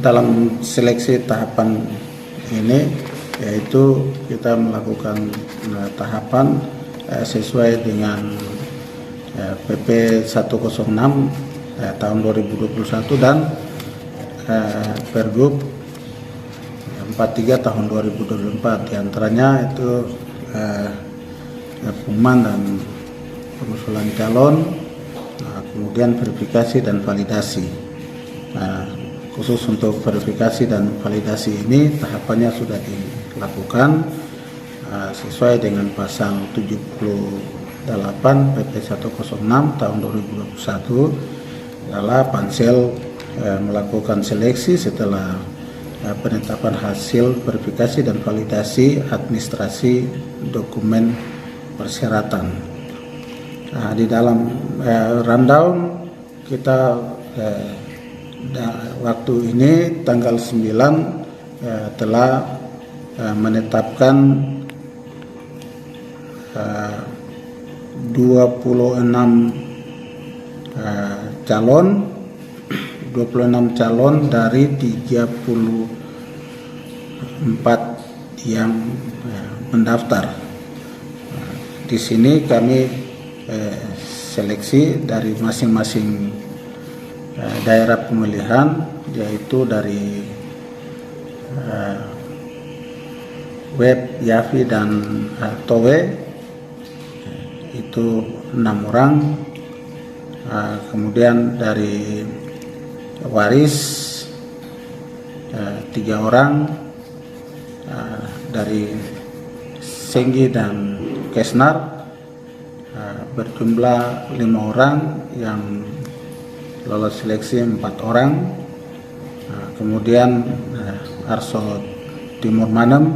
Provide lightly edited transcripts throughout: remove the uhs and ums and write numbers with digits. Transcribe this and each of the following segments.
dalam seleksi tahapan ini, yaitu kita melakukan tahapan sesuai dengan PP 106 tahun 2021 dan Pergub 43 tahun 2024, diantaranya itu pengumuman dan pengusulan calon, kemudian verifikasi dan validasi. Khusus untuk verifikasi dan validasi ini tahapannya sudah dilakukan sesuai dengan pasal 78 PP 106 tahun 2021 adalah Pansel melakukan seleksi setelah penetapan hasil verifikasi dan validasi administrasi dokumen persyaratan. Di dalam rundown kita waktu ini tanggal 9 telah menetapkan 26 calon dari 34 yang mendaftar. Di sini kami seleksi dari masing-masing daerah pemilihan, yaitu dari web Yavi dan Towe itu 6 orang, kemudian dari Waris 3 orang, dari Senggi dan Kesnar berjumlah 5 orang, yang lolos seleksi 4 orang, kemudian Arso Timur Manem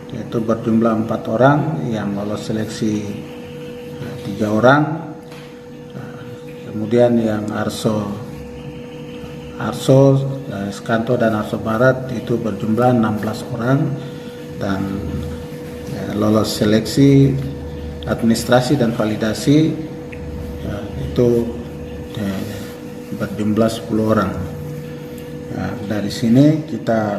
yaitu berjumlah 4 orang, yang lolos seleksi 3 orang, kemudian yang Arso Skanto dan Arso Barat itu berjumlah 16 orang, dan lolos seleksi administrasi dan validasi itu berjumlah 10 orang. Dari sini kita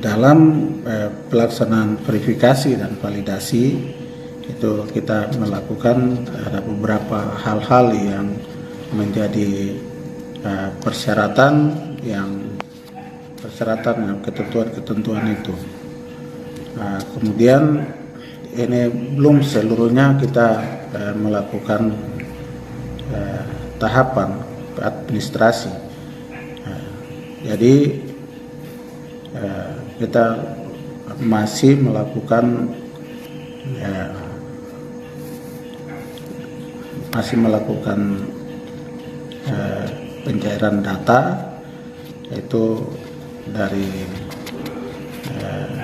dalam pelaksanaan verifikasi dan validasi itu kita melakukan ada beberapa hal-hal yang menjadi persyaratan ketentuan itu. Kemudian ini belum seluruhnya kita melakukan tahapan administrasi. Jadi kita masih melakukan pencairan data, yaitu dari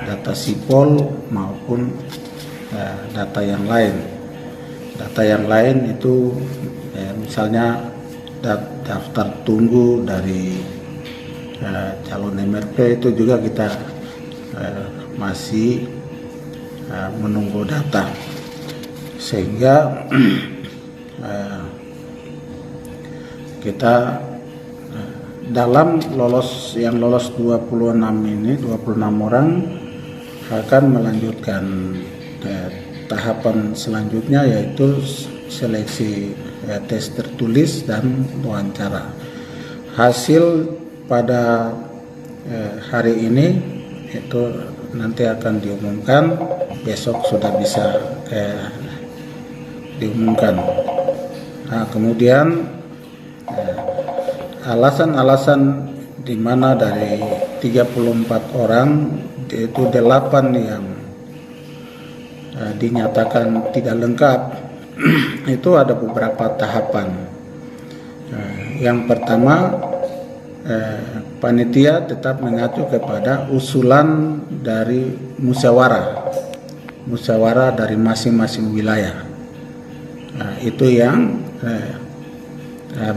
data sipol maupun data yang lain. Data yang lain itu misalnya daftar tunggu dari calon MRP itu juga kita masih menunggu data, sehingga kita dalam yang lolos 26 orang akan melanjutkan tahapan selanjutnya, yaitu seleksi tes tertulis dan wawancara. Hasil pada hari ini itu nanti akan diumumkan, besok sudah bisa diumumkan. Kemudian alasan-alasan di mana dari 34 orang itu 8 yang dinyatakan tidak lengkap itu ada beberapa tahapan. Yang pertama, panitia tetap mengacu kepada usulan dari musyawarah dari masing-masing wilayah. Itu yang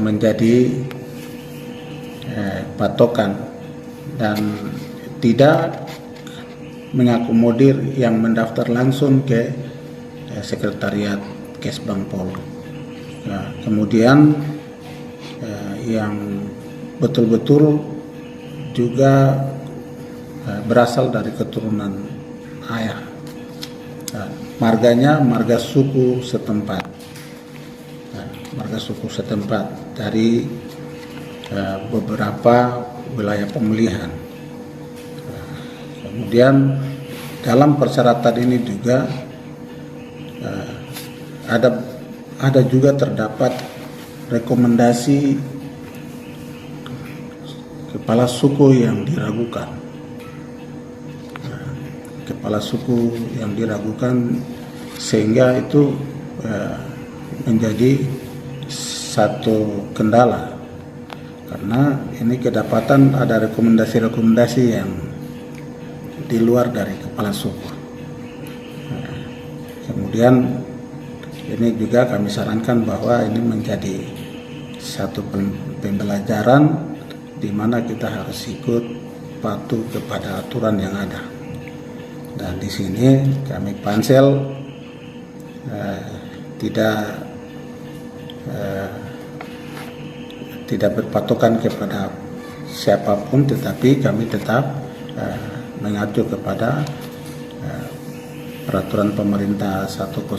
menjadi patokan dan tidak mengakomodir yang mendaftar langsung ke sekretariat Kesbangpol. Kemudian yang betul-betul juga berasal dari keturunan ayah. Marganya marga suku setempat, marga suku setempat dari beberapa wilayah pemilihan. Kemudian dalam persyaratan ini juga ada juga terdapat rekomendasi kepala suku yang diragukan. Kepala suku yang diragukan sehingga itu menjadi satu kendala, karena ini kedapatan ada rekomendasi-rekomendasi yang di luar dari kepala suku. Kemudian ini juga kami sarankan bahwa ini menjadi satu pembelajaran di mana kita harus ikut patuh kepada aturan yang ada. Dan di sini kami Pansel tidak berpatokan kepada siapapun, tetapi kami tetap mengacu kepada peraturan pemerintah 106